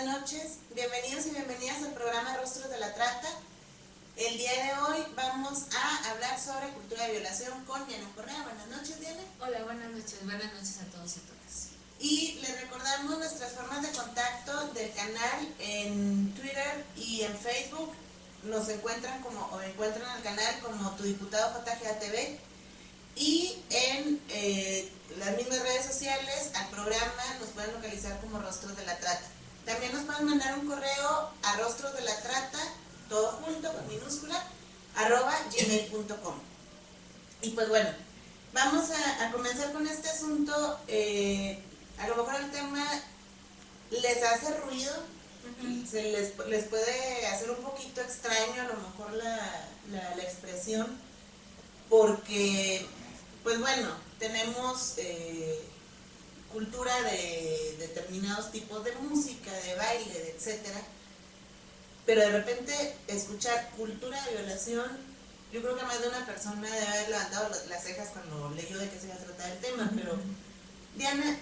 buenas noches. Bienvenidos y bienvenidas al programa Rostros de la Trata. El día de hoy vamos a hablar sobre cultura de violación con Diana Correa. Buenas noches, Diana. Hola, buenas noches a todos y a todas. Y les recordamos nuestras formas de contacto del canal en Twitter y en Facebook. Nos encuentran al canal como Tu Diputado JGATV. Y en las mismas redes sociales al programa nos pueden localizar como Rostros de la Trata. También nos pueden mandar un correo a rostrosdelatrata, todo junto, con minúscula, @gmail.com. Y pues bueno, vamos a comenzar con este asunto. A lo mejor el tema les hace ruido, les puede hacer un poquito extraño a lo mejor la expresión, porque pues bueno, tenemos cultura de determinados tipos de música, de baile, de etcétera, pero de repente escuchar cultura de violación, yo creo que más de una persona debe haber levantado las cejas cuando leyó de qué se iba a tratar el tema. Pero Diana,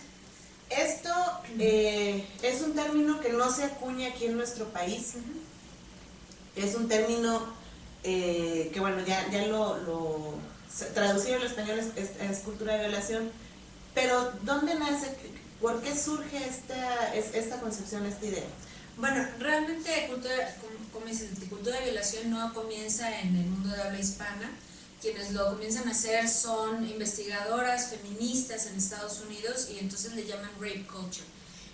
esto es un término que no se acuña aquí en nuestro país. Es un término que bueno, ya lo traducido al español es cultura de violación, pero ¿dónde nace? ¿Por qué surge esta concepción, esta idea? Bueno, realmente cultura de violación no comienza en el mundo de habla hispana. Quienes lo comienzan a hacer son investigadoras feministas en Estados Unidos y entonces le llaman rape culture.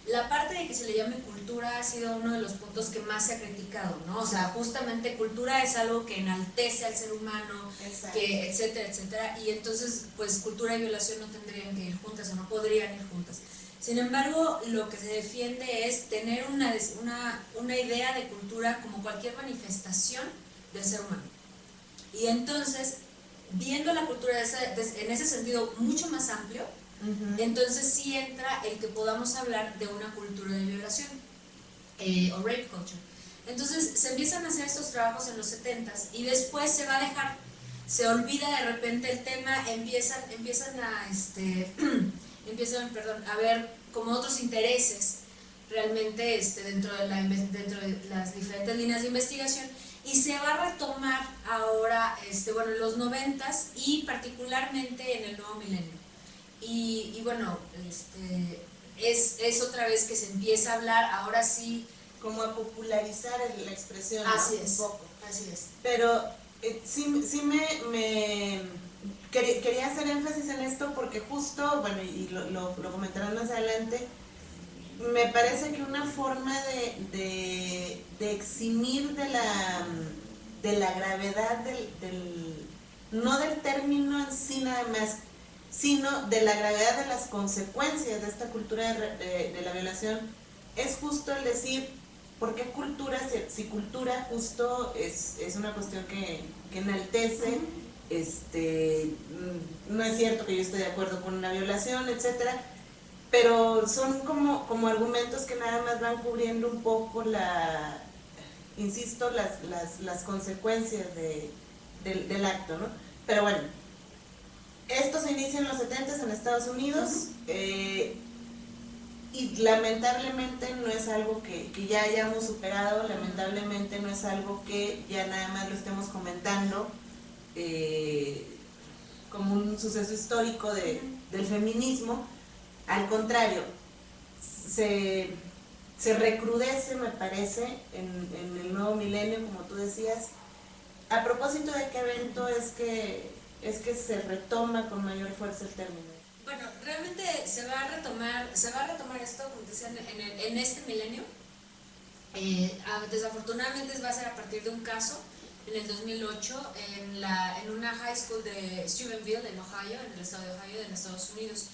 La parte de que se le llame cultura ha sido uno de los puntos que más se ha criticado, ¿no? O sea, justamente cultura es algo que enaltece al ser humano, que etcétera, etcétera, y entonces pues cultura y violación no tendrían que ir juntas o no podrían ir juntas. Sin embargo, lo que se defiende es tener una idea de cultura como cualquier manifestación del ser humano. Y entonces, viendo la cultura en ese sentido mucho más amplio, entonces sí entra el que podamos hablar de una cultura de violación o rape culture. Entonces se empiezan a hacer estos trabajos en los 70s y después se va a dejar, se olvida de repente el tema, empiezan a ver como otros intereses realmente dentro de las diferentes líneas de investigación, y se va a retomar ahora en los 90s y particularmente en el nuevo milenio. Y bueno, es otra vez que se empieza a hablar, ahora sí, como a popularizar la expresión, así ¿no? es, un poco. así es. Pero sí me quería hacer énfasis en esto porque justo, bueno, y lo comentarán más adelante, me parece que una forma de eximir de la gravedad no del término en sí nada más, sino de la gravedad de las consecuencias de esta cultura de la violación, es justo el decir, ¿por qué cultura? Si cultura justo es una cuestión que enaltece, no es cierto que yo esté de acuerdo con una violación, etcétera, pero son como argumentos que nada más van cubriendo un poco insisto, las consecuencias del acto, ¿no? Pero bueno, esto se inicia en los 70s en Estados Unidos, y lamentablemente no es algo que ya hayamos superado, lamentablemente no es algo que ya nada más lo estemos comentando como un suceso histórico del feminismo. Al contrario, se recrudece, me parece, en el nuevo milenio, como tú decías. A propósito de qué evento es que se retoma con mayor fuerza el término. Bueno, realmente se va a retomar esto, como te decía, en este milenio. Desafortunadamente va a ser a partir de un caso en el 2008 en una high school de Steubenville, en Ohio, en el estado de Ohio, en Estados Unidos.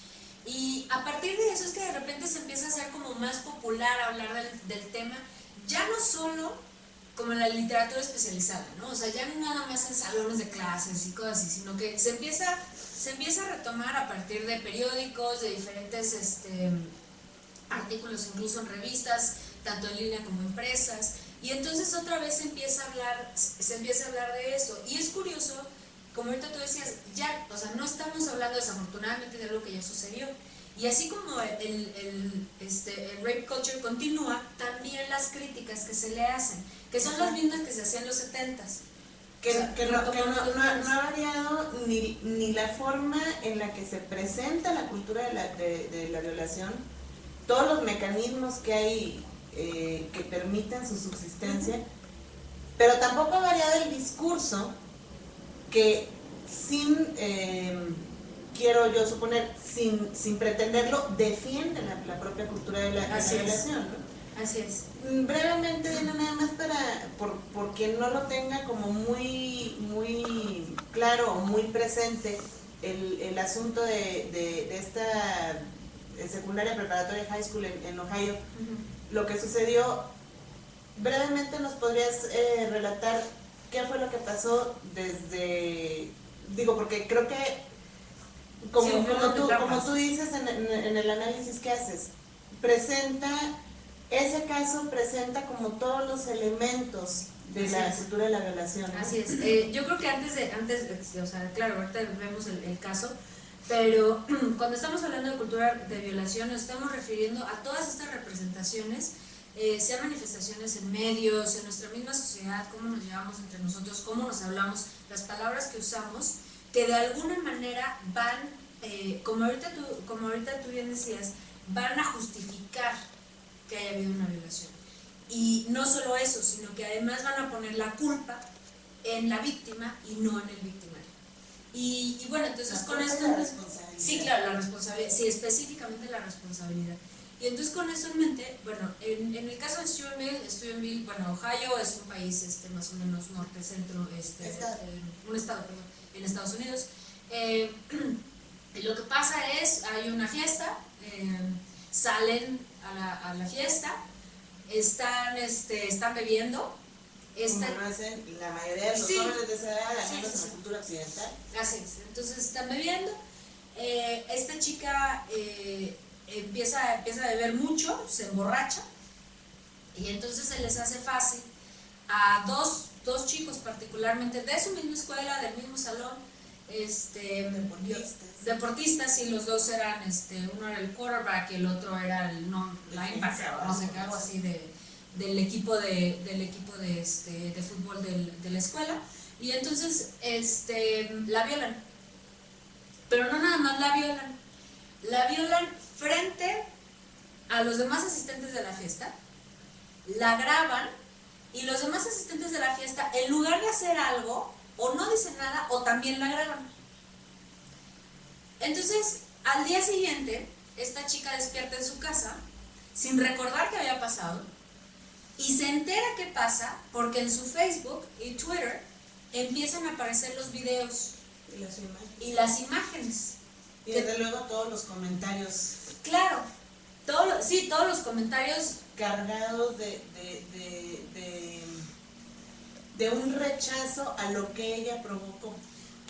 Y a partir de eso es que de repente se empieza a hacer como más popular hablar del tema, ya no solo como en la literatura especializada, ¿no? O sea, ya no nada más en salones de clases y cosas así, sino que se empieza a retomar a partir de periódicos, de diferentes artículos, incluso en revistas, tanto en línea como impresas, y entonces otra vez se empieza a hablar de eso. Y es curioso, como ahorita tú decías, ya, o sea, no estamos hablando desafortunadamente de algo que ya sucedió. Y así como el rape culture continúa, también las críticas que se le hacen, que son las mismas que se hacían en los 70s. Que no ha variado ni la forma en la que se presenta la cultura de la violación, todos los mecanismos que hay que permiten su subsistencia, pero tampoco ha variado el discurso que quiero yo suponer, sin pretenderlo, defiende la propia cultura de la violación, ¿no? Así es. Brevemente, Diana, nada más por quien no lo tenga como muy claro o muy presente el asunto de esta secundaria preparatoria high school en Ohio, lo que sucedió, brevemente nos podrías relatar qué fue lo que pasó porque creo que como tú dices en el análisis que haces, ese caso presenta como todos los elementos de la cultura de la violación, ¿no? Así es. Yo creo que antes, o sea, claro, ahorita vemos el caso, pero cuando estamos hablando de cultura de violación nos estamos refiriendo a todas estas representaciones, sean manifestaciones en medios, en nuestra misma sociedad, cómo nos llevamos entre nosotros, cómo nos hablamos, las palabras que usamos, que de alguna manera van, como ahorita tú bien decías, van a justificar que haya habido una violación. Y no solo eso, sino que además van a poner la culpa en la víctima y no en el victimario. Y bueno, entonces con esto... Sí, claro, la responsabilidad, sí, específicamente la responsabilidad. Y entonces con eso en mente, bueno, en el caso de Steubenville, bueno, Ohio es un país más o menos norte-centro, un estado, perdón, en Estados Unidos. Lo que pasa es, hay una fiesta, salen a la fiesta, están bebiendo. Como lo hacen la mayoría de los jóvenes de esa edad, al menos en la cultura occidental. Así es, entonces están bebiendo. Esta chica empieza a beber mucho, se emborracha, y entonces se les hace fácil a dos chicos particularmente de su misma escuela, del mismo salón, deportistas, y los dos eran, uno era el quarterback y el otro era el linebacker, no sé qué, algo así del equipo de fútbol de la escuela, y entonces la violan, pero no nada más la violan frente a los demás asistentes de la fiesta, la graban, y los demás asistentes de la fiesta, en lugar de hacer algo, o no dicen nada, o también la graban. Entonces, al día siguiente, esta chica despierta en su casa, sin recordar qué había pasado, y se entera qué pasa, porque en su Facebook y Twitter empiezan a aparecer los videos y las imágenes. Y desde luego todos los comentarios. Claro, todos los comentarios cargados de un rechazo a lo que ella provocó.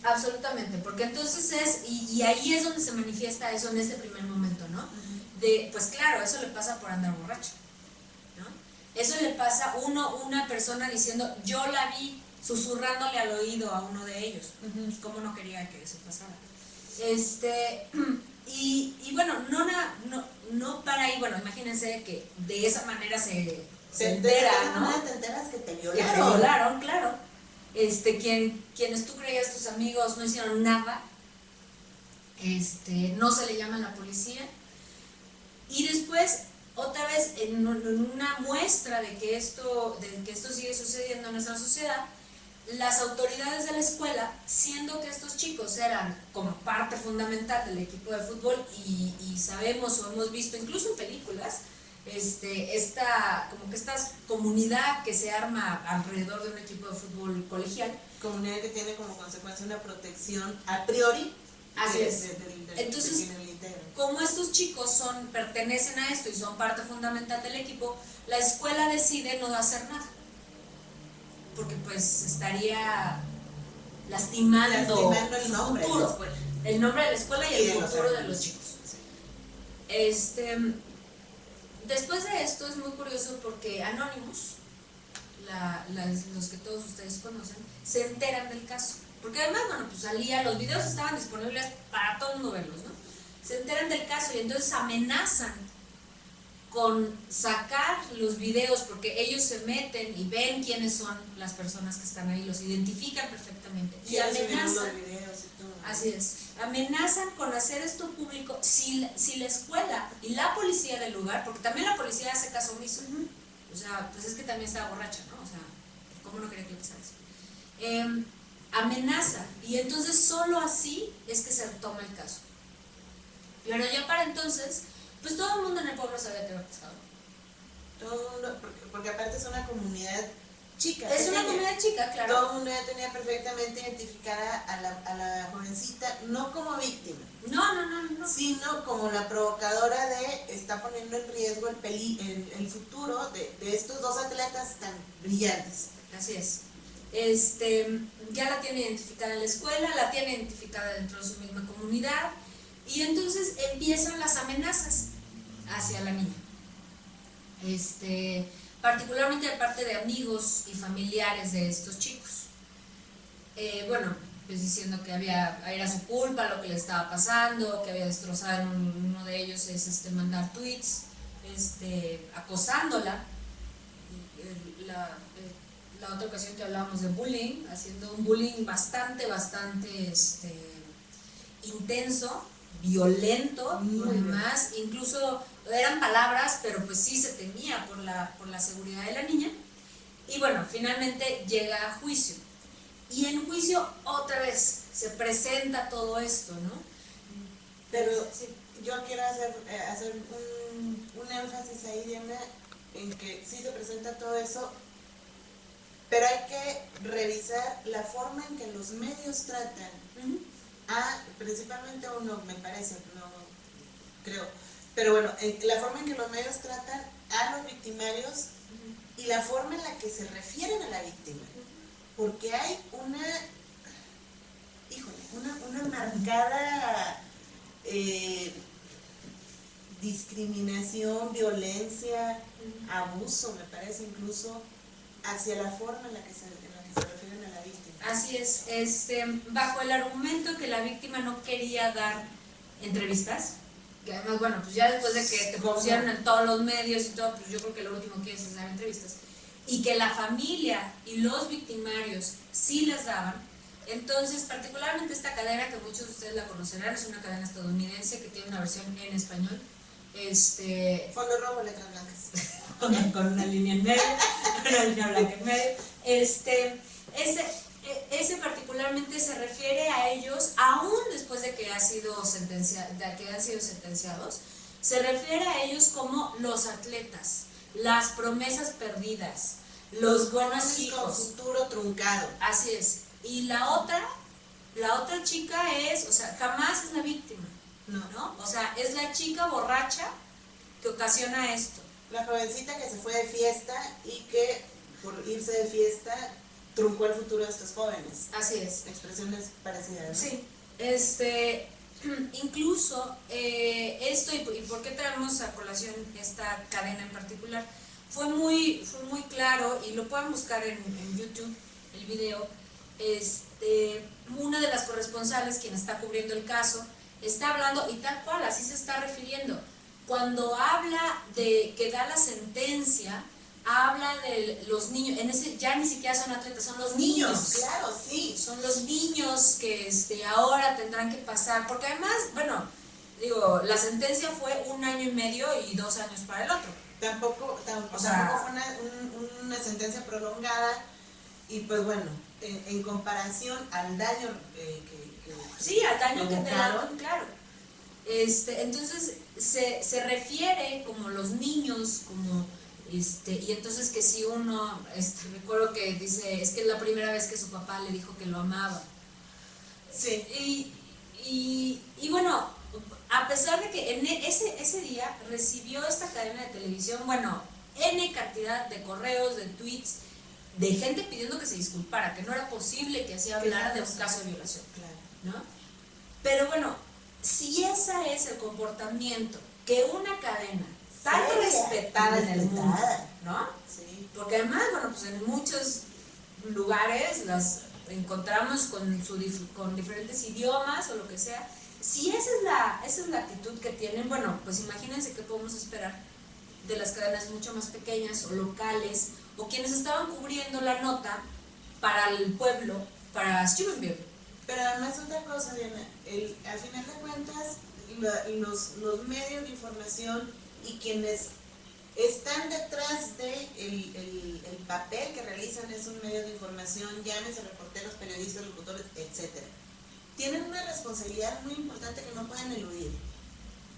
Absolutamente, porque entonces y ahí es donde se manifiesta eso en este primer momento, ¿no? Pues claro, eso le pasa por andar borracho, ¿no? Eso le pasa una persona diciendo, yo la vi susurrándole al oído a uno de ellos, pues cómo no quería que eso pasara. Y bueno, no para ahí, bueno, imagínense que de esa manera se entera, ¿no? Te enteras que te violaron. Que te violaron, claro. Quienes tú creías, tus amigos, no hicieron nada, no se le llama a la policía, y después, otra vez, en una muestra de que esto sigue sucediendo en nuestra sociedad, las autoridades de la escuela, siendo que estos chicos eran como parte fundamental del equipo de fútbol, y sabemos o hemos visto incluso en películas, esta comunidad que se arma alrededor de un equipo de fútbol colegial. Comunidad que tiene como consecuencia una protección a priori. Así es. Entonces, como estos chicos pertenecen a esto y son parte fundamental del equipo, la escuela decide no hacer nada, porque pues estaría lastimando el nombre futuro, de la escuela. El nombre de la escuela y el futuro de los chicos. Después de esto es muy curioso porque Anonymous, los que todos ustedes conocen, se enteran del caso. Porque además, bueno, pues los videos estaban disponibles para todo el mundo verlos, ¿no? Se enteran del caso y entonces amenazan con sacar los videos, porque ellos se meten y ven quiénes son las personas que están ahí, los identifican perfectamente y amenazan. Los videos y todo. Así es, amenazan con hacer esto público si la escuela y la policía del lugar, porque también la policía hace caso omiso, o sea, pues es que también estaba borracha, ¿no? O sea, ¿cómo no quería que le pasara eso? Amenaza, y entonces solo así es que se retoma el caso. Pero ya para entonces, pues todo el mundo en el pueblo sabía que había pasado. Todo el mundo, porque aparte es una comunidad chica. Es una comunidad chica, claro. Todo el mundo ya tenía perfectamente identificada a la jovencita, no como víctima. No. Sino como la provocadora de, está poniendo en riesgo el futuro de estos dos atletas tan brillantes. Así es. Ya la tiene identificada en la escuela, la tiene identificada dentro de su misma comunidad, y entonces empiezan las amenazas hacia la niña. Particularmente de parte de amigos y familiares de estos chicos. Bueno, pues diciendo que era su culpa lo que le estaba pasando, que había destrozado uno de ellos es mandar tweets, acosándola. La otra ocasión que hablábamos de bullying, haciendo un bullying bastante intenso, violento, además, incluso eran palabras, pero pues sí se temía por la seguridad de la niña. Y bueno, finalmente llega a juicio. Y en juicio otra vez se presenta todo esto, ¿no? Pero sí, yo quiero hacer un énfasis ahí, Diana, en que sí se presenta todo eso, pero hay que revisar la forma en que los medios tratan principalmente uno, me parece, no creo, pero bueno, la forma en que los medios tratan a los victimarios y la forma en la que se refieren a la víctima, porque hay una marcada discriminación, violencia, abuso, me parece incluso, hacia la forma en la que se refieren a la víctima. Así es, bajo el argumento que la víctima no quería dar entrevistas, que además, bueno, pues ya después de que te pusieron en todos los medios y todo, pues yo creo que lo último que quieres es dar entrevistas, y que la familia y los victimarios sí las daban. Entonces, particularmente esta cadena, que muchos de ustedes la conocerán, es una cadena estadounidense que tiene una versión en español. Fondo rojo, letras blancas. Con una línea en medio, una línea blanca en medio. Ese particularmente se refiere a ellos, aún después de que han sido sentenciados, se refiere a ellos como los atletas, las promesas perdidas, los buenos hijos. Con futuro truncado. Así es. Y la otra chica es, o sea, jamás es la víctima, ¿no? O sea, es la chica borracha que ocasiona esto. La jovencita que se fue de fiesta y que por irse de fiesta truncó el futuro de estos jóvenes. Así es. Expresiones parecidas, ¿no? Sí. Incluso esto, y por qué traemos a colación esta cadena en particular, fue muy claro, y lo pueden buscar en YouTube, el video. Una de las corresponsales, quien está cubriendo el caso, está hablando, y tal cual, así se está refiriendo. Cuando habla de que da la sentencia, habla de los niños, ya ni siquiera son atletas, son los niños. Claro, sí. Son los niños que ahora tendrán que pasar, porque además, bueno, digo, la sentencia fue 1 año y medio y 2 años para el otro. Tampoco fue una sentencia prolongada, y pues bueno, en comparación al daño al daño que te daron, claro. Entonces se refiere como los niños, como y entonces que si uno, recuerdo que dice, es que es la primera vez que su papá le dijo que lo amaba. Sí. Y bueno, a pesar de que en ese día recibió esta cadena de televisión, bueno, N cantidad de correos, de tweets, de gente pidiendo que se disculpara, que no era posible que así hablara de un caso de violación, ¿no? Pero bueno, si ese es el comportamiento que una cadena tan respetada en el mundo, ¿no? Sí. Porque además, bueno, pues en muchos lugares las encontramos con diferentes idiomas o lo que sea. Si esa es la actitud que tienen, bueno, pues imagínense qué podemos esperar de las cadenas mucho más pequeñas o locales, o quienes estaban cubriendo la nota para el pueblo, para Steubenville. Pero además otra cosa, Diana, al final de cuentas, los medios de información y quienes están detrás de el papel que realizan esos medios de información, llámese reporteros, periodistas, locutores, etcétera, tienen una responsabilidad muy importante que no pueden eludir.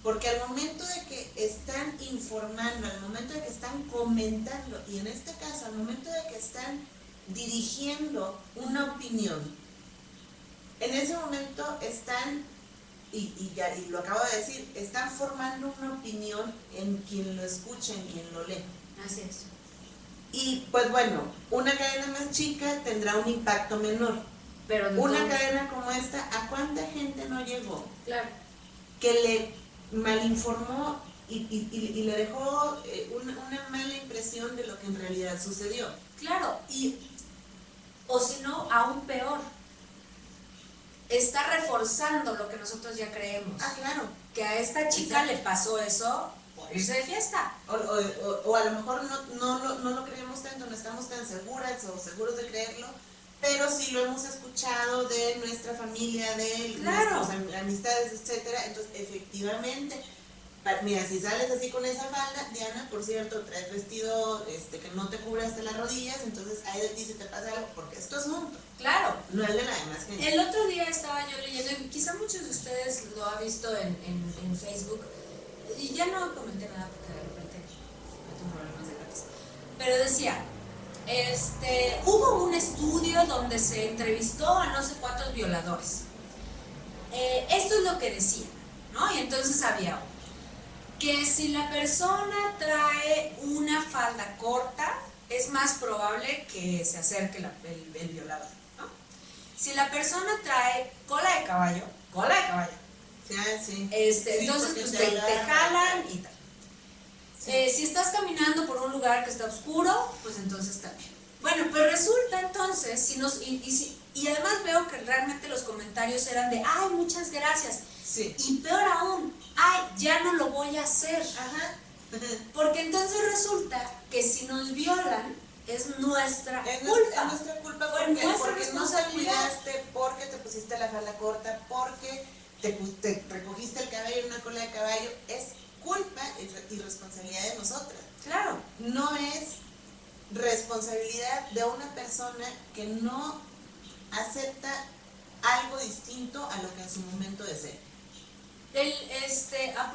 Porque al momento de que están informando, al momento de que están comentando, y en este caso, al momento de que están dirigiendo una opinión, en ese momento están, y lo acabo de decir, están formando una opinión en quien lo escucha, en quien lo lee. Así es. Y pues bueno, una cadena más chica tendrá un impacto menor. Pero una cadena como esta, ¿a cuánta gente no llegó? Claro. Que le malinformó y le dejó una mala impresión de lo que en realidad sucedió. Claro, o si no, aún peor, está reforzando lo que nosotros ya creemos. Ah, claro. Que a esta chica le pasó eso por irse de fiesta. O a lo mejor no lo creemos tanto, no estamos tan seguras o seguros de creerlo, pero sí lo hemos escuchado de nuestra familia, de nuestras amistades, etcétera. Entonces, efectivamente, mira, si sales así con esa falda, Diana, por cierto, traes vestido que no te cubre hasta las rodillas, entonces ahí de ti se te pasa algo, porque esto es un... Claro. No es de la demás gente. El otro día estaba yo leyendo, y quizá muchos de ustedes lo han visto en Facebook, y ya no comenté nada porque de repente no tengo problemas de gratis, pero decía... hubo un estudio donde se entrevistó a no sé cuántos violadores. Esto es lo que decía, ¿no? Y entonces había que si la persona trae una falda corta, es más probable que se acerque el violador, ¿no? Si la persona trae cola de caballo, sí. Entonces pues te jalan y tal. Sí. Si estás caminando por un lugar que está oscuro, pues entonces también. Bueno, pues resulta entonces, y además veo que realmente los comentarios eran de, ay, muchas gracias. Sí. Y peor aún, ay, ya no lo voy a hacer. Ajá. Porque entonces resulta que si nos violan, es nuestra culpa. Es nuestra culpa porque no te cuidaste, porque te pusiste la falda corta, porque te recogiste el cabello en una cola de caballo. Es culpa y responsabilidad de nosotras. Claro. No es responsabilidad de una persona que no acepta algo distinto a lo que en su momento desea. A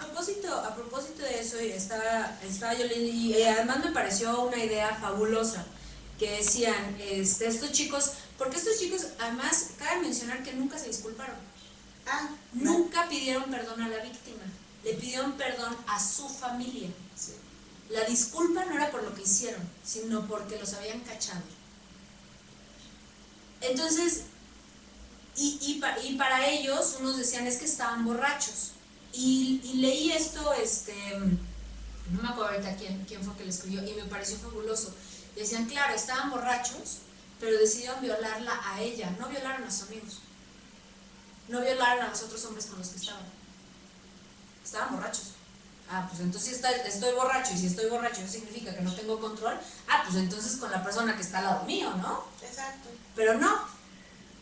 propósito de eso, estaba yo leyendo y además me pareció una idea fabulosa, que decían, estos chicos, porque estos chicos, además, cabe mencionar que nunca se disculparon. Nunca pidieron perdón a la víctima, le pidieron perdón a su familia. Sí. La disculpa no era por lo que hicieron, sino porque los habían cachado. Entonces, y para ellos, unos decían, es que estaban borrachos. Y leí esto, no me acuerdo ahorita quién fue que lo escribió, y me pareció fabuloso. Decían, claro, estaban borrachos, pero decidieron violarla a ella, no violaron a sus amigos. No violaron a los otros hombres con los que estaban. Estaban borrachos. Pues entonces estoy borracho, y si estoy borracho eso significa que no tengo control. Pues entonces con la persona que está al lado mío, ¿no? Exacto. Pero no,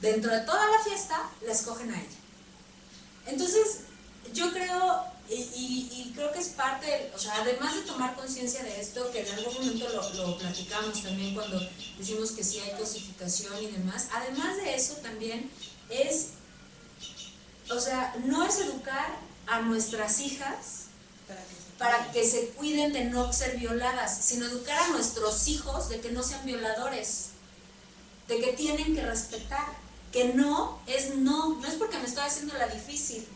dentro de toda la fiesta la escogen a ella. Entonces, yo creo, y creo que es parte, o sea, además de tomar conciencia de esto, que en algún momento lo platicamos también cuando decimos que sí hay cosificación y demás, además de eso también es, o sea, no es educar a nuestras hijas para que se cuiden de no ser violadas, sino educar a nuestros hijos de que no sean violadores, de que tienen que respetar, que no es porque me estoy haciendo la difícil.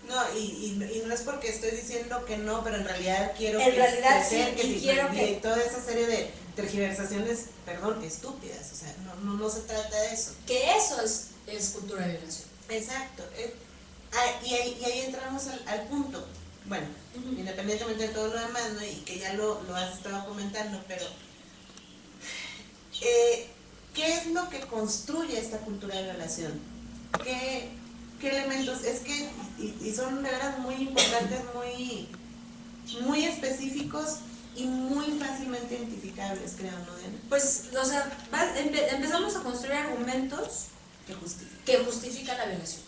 No, y no es porque estoy diciendo que no, pero en realidad quiero quiero que toda esa serie de tergiversaciones, estúpidas, o sea, no se trata de eso. Que eso es cultura de violación. Exacto. Y ahí entramos al punto. Bueno, independientemente de todo lo demás, ¿no? Y que ya lo has estado comentando, pero ¿qué es lo que construye esta cultura de violación? ¿Qué elementos? Es que, y son de verdad muy importantes, muy, muy específicos, y muy fácilmente identificables, creo, ¿no, Diana? Pues, o sea, empezamos a construir argumentos que justifican la violación,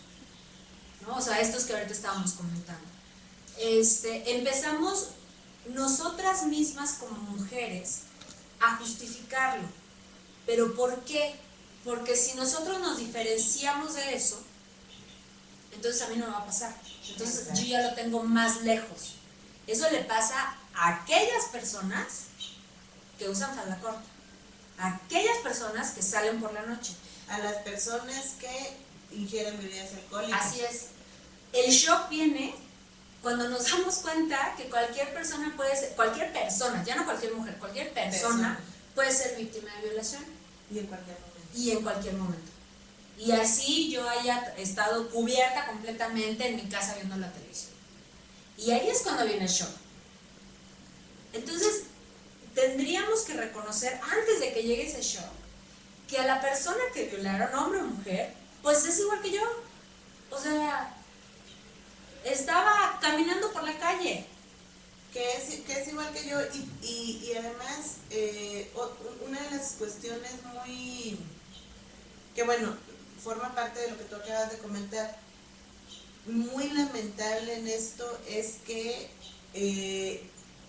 ¿no? O sea, estos que ahorita estábamos comentando. Empezamos nosotras mismas como mujeres a justificarlo. ¿Pero por qué? Porque si nosotros nos diferenciamos de eso, entonces a mí no me va a pasar. Entonces yo ya lo tengo más lejos. Eso le pasa a aquellas personas que usan falda corta, a aquellas personas que salen por la noche, a las personas que ingieren bebidas alcohólicas. Así es. El shock viene cuando nos damos cuenta que cualquier persona puede ser, cualquier persona, ya no cualquier mujer, cualquier persona puede ser víctima de violación. Y en cualquier momento. Y en cualquier momento. Y así yo haya estado cubierta completamente en mi casa viendo la televisión. Y ahí es cuando viene el shock. Entonces, tendríamos que reconocer, antes de que llegue ese shock, que a la persona que violaron, hombre o mujer, pues es igual que yo. O sea, estaba caminando por la calle. Que es igual que yo, y además, una de las cuestiones muy, que bueno, forma parte de lo que tú acabas de comentar, muy lamentable en esto es que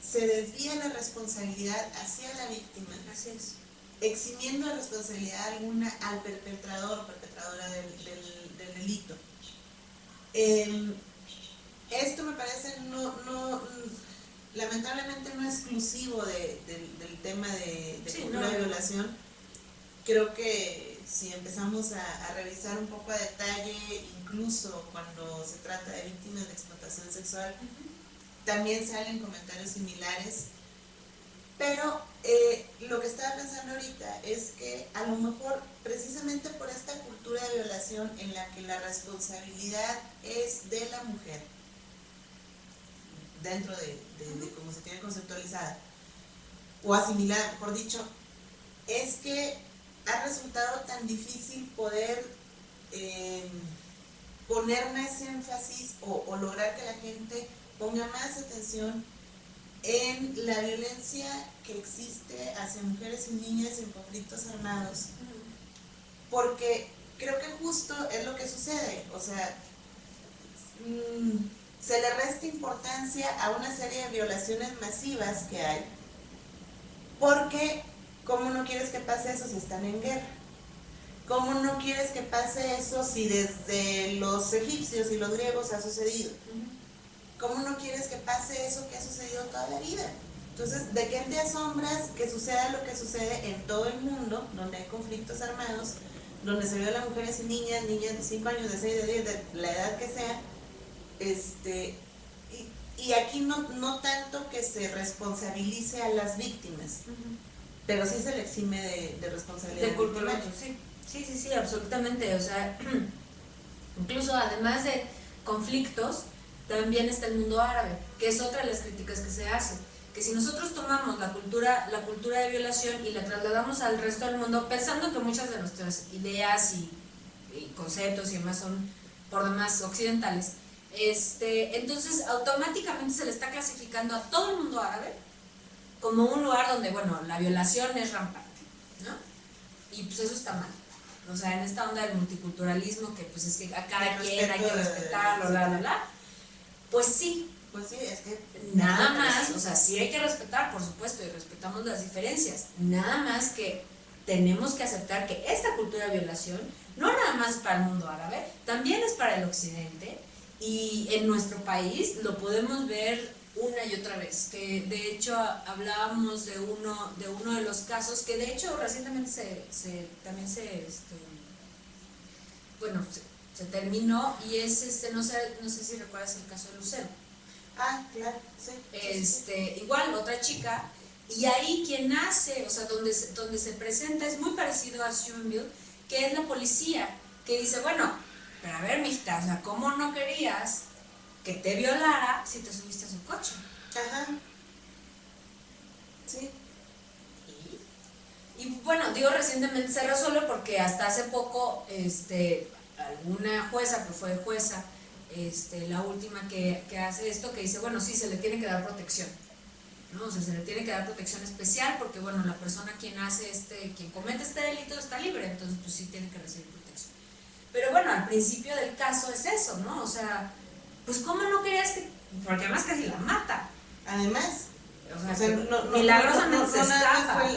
se desvía la responsabilidad hacia la víctima. Así es. Eximiendo de responsabilidad alguna al perpetrador o perpetradora del delito. Esto me parece lamentablemente no exclusivo del tema de cultura de violación. Creo que si empezamos a revisar un poco a detalle, incluso cuando se trata de víctimas de explotación sexual, también salen comentarios similares. Pero lo que estaba pensando ahorita es que a lo mejor precisamente por esta cultura de violación en la que la responsabilidad es de la mujer, dentro de cómo se tiene conceptualizada, o asimilada, mejor dicho, es que ha resultado tan difícil poder poner más énfasis o lograr que la gente ponga más atención en la violencia que existe hacia mujeres y niñas en conflictos armados, porque creo que justo es lo que sucede, o sea, se le resta importancia a una serie de violaciones masivas que hay, porque ¿cómo no quieres que pase eso si están en guerra? ¿Cómo no quieres que pase eso si desde los egipcios y los griegos ha sucedido? ¿Cómo no quieres que pase eso que ha sucedido toda la vida? Entonces, ¿de qué te asombras que suceda lo que sucede en todo el mundo, donde hay conflictos armados, donde se violan mujeres y niñas de 5 años, de 6, de 10, de la edad que sea? Y aquí no tanto que se responsabilice a las víctimas, pero sí se le exime de responsabilidad. De culpa, sí, absolutamente. O sea, incluso además de conflictos, también está el mundo árabe, que es otra de las críticas que se hace, que si nosotros tomamos la cultura de violación y la trasladamos al resto del mundo, pensando que muchas de nuestras ideas y conceptos y demás son por demás occidentales, entonces automáticamente se le está clasificando a todo el mundo árabe como un lugar donde, bueno, la violación es rampante, ¿no? Y pues eso está mal. O sea, en esta onda del multiculturalismo, que pues es que a cada quien hay que respetarlo, Pues sí, es que nada más, o sea, sí hay que respetar, por supuesto, y respetamos las diferencias, nada más que tenemos que aceptar que esta cultura de violación no nada más para el mundo árabe, también es para el occidente, y en nuestro país lo podemos ver una y otra vez, que de hecho hablábamos de uno de los casos que de hecho recientemente se terminó, y es no sé si recuerdas el caso de Lucero. Ah, claro, sí. Igual otra chica, y ahí quien hace, o sea, donde se presenta es muy parecido a Steubenville, que es la policía, que dice, bueno, pero a ver, mijita, o sea, ¿cómo no querías que te violara si te subiste a su coche? Ajá. Sí. Y bueno, digo, recientemente se resuelve porque hasta hace poco, alguna jueza, que fue jueza, la última que hace esto, que dice, bueno, sí, se le tiene que dar protección. ¿no? O sea, se le tiene que dar protección especial porque, bueno, la persona quien comete este delito está libre, entonces pues sí tiene que recibir protección. Pero bueno, al principio del caso es eso, ¿no? O sea, pues ¿cómo no querías que...? Porque además casi la mata. Además, o sea milagrosamente se escapa.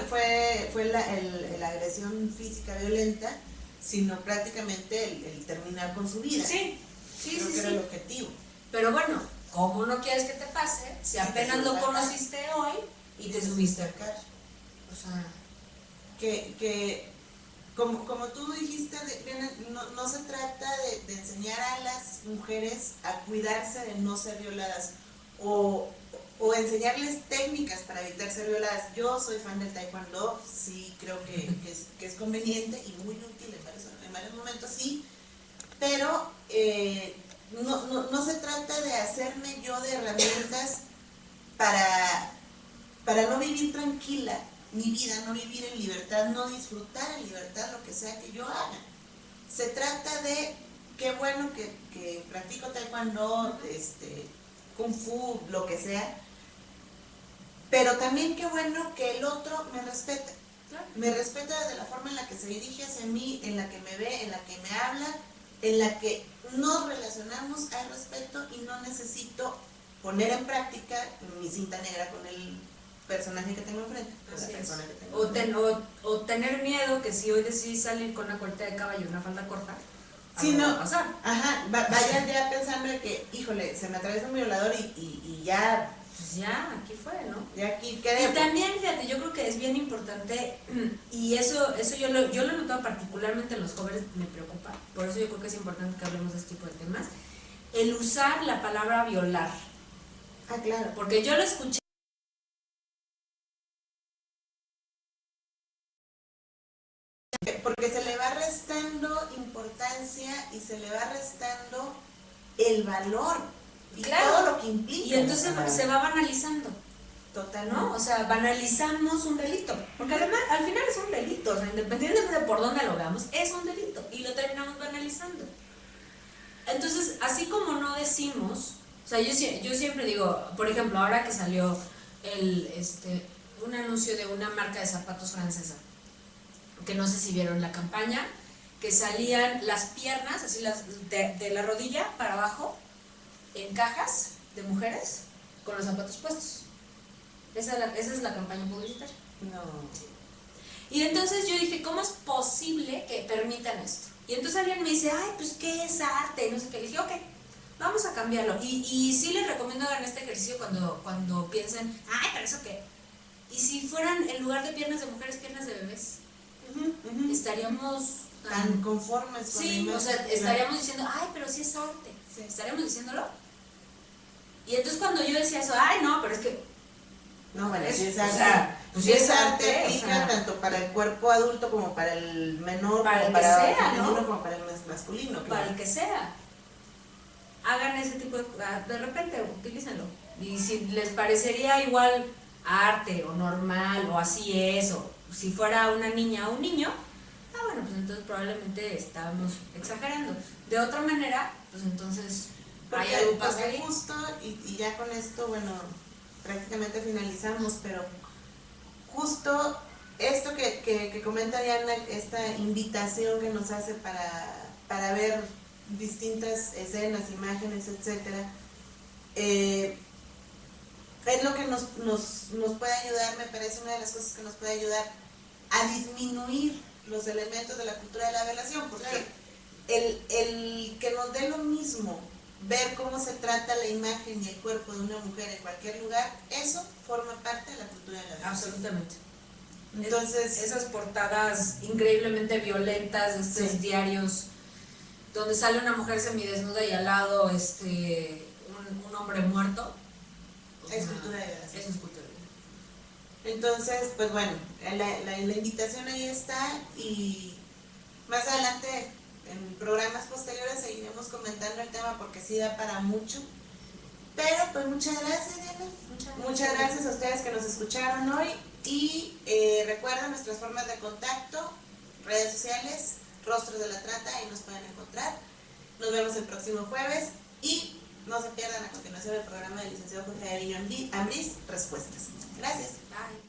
Fue la agresión física violenta, sino prácticamente el terminar con su vida. Sí. Creo que era el objetivo. Pero bueno, ¿cómo no quieres que te pase si apenas lo conociste hoy y te subiste al carro? O sea... Como tú dijiste, no se trata de enseñar a las mujeres a cuidarse de no ser violadas o enseñarles técnicas para evitar ser violadas. Yo soy fan del taekwondo, sí creo que es conveniente y muy útil en varios momentos, sí, pero no se trata de hacerme yo de herramientas para no vivir tranquila mi vida, no vivir en libertad, no disfrutar en libertad lo que sea que yo haga. Se trata de, qué bueno que practico taekwondo, kung fu, lo que sea, pero también qué bueno que el otro me respeta. Me respeta desde la forma en la que se dirige hacia mí, en la que me ve, en la que me habla, en la que nos relacionamos, hay respeto y no necesito poner en práctica mi cinta negra con el personaje que tengo enfrente. O tener miedo que si hoy decidís salir con una colita de caballo y una falda corta, sí, no, va a pasar. Ajá, vayan ya pensando que, híjole, se me atraviesa un violador y ya... Pues ya, aquí fue, ¿no? Ya aquí quedé. Y también, fíjate, yo creo que es bien importante, y eso yo lo he notado particularmente en los jóvenes, me preocupa, por eso yo creo que es importante que hablemos de este tipo de temas, el usar la palabra violar. Ah, claro. Porque yo lo escuché. Porque se le va restando importancia y se le va restando el valor y todo lo que implica. Y entonces se va banalizando. Total, ¿no? O sea, banalizamos un delito. Porque además, al final es un delito. O sea, independientemente de por dónde lo veamos, es un delito. Y lo terminamos banalizando. Entonces, así como no decimos, o sea, yo siempre digo, por ejemplo, ahora que salió un anuncio de una marca de zapatos francesa, que no sé si vieron la campaña, que salían las piernas, así de la rodilla para abajo, en cajas de mujeres, con los zapatos puestos. Esa es la campaña publicitaria. No. Y entonces yo dije, ¿cómo es posible que permitan esto? Y entonces alguien me dice, ay, pues ¿qué es arte? Y no sé qué. Le dije, ok, vamos a cambiarlo. Y sí les recomiendo hagan este ejercicio cuando piensen, ay, ¿pero eso qué? Y si fueran, en lugar de piernas de mujeres, piernas de bebés, estaríamos tan conformes con sí, o sea, estaríamos diciendo, ay, pero sí es arte. Sí. ¿Estaríamos diciéndolo? Y entonces cuando yo decía eso, ay, no, pero es que no, bueno, si es arte, o sea, pues si es arte, aplica, o sea, tanto para el cuerpo adulto como para el menor, para como para el femenino, ¿no? Como para el masculino. Claro. Para el que sea. Hagan ese tipo de repente, utilícenlo. Y si les parecería igual arte o normal o así es, o si fuera una niña o un niño, bueno, pues entonces probablemente estábamos exagerando. De otra manera, pues entonces hay algo pasa ahí. Justo, y ya con esto, bueno, prácticamente finalizamos, pero justo esto que comenta Diana, esta invitación que nos hace para ver distintas escenas, imágenes, etcétera, es lo que nos puede ayudar, me parece una de las cosas que nos puede ayudar a disminuir los elementos de la cultura de la violación, porque claro, el que nos dé lo mismo ver cómo se trata la imagen y el cuerpo de una mujer en cualquier lugar, eso forma parte de la cultura de la violación. Absolutamente. Entonces, esas portadas increíblemente violentas de estos diarios donde sale una mujer semidesnuda y al lado un hombre muerto, es cultura de violación. Eso es cultura de violación. Entonces, pues bueno, la invitación ahí está, y más adelante en programas posteriores seguiremos comentando el tema porque sí da para mucho. Pero pues muchas gracias, Diana. Muchas gracias a ustedes que nos escucharon hoy. Y recuerden nuestras formas de contacto, redes sociales, Rostros de la Trata, ahí nos pueden encontrar. Nos vemos el próximo jueves y No se pierdan a continuación el programa del licenciado Jorge Aviño Ambrís, Respuestas. Gracias. Bye.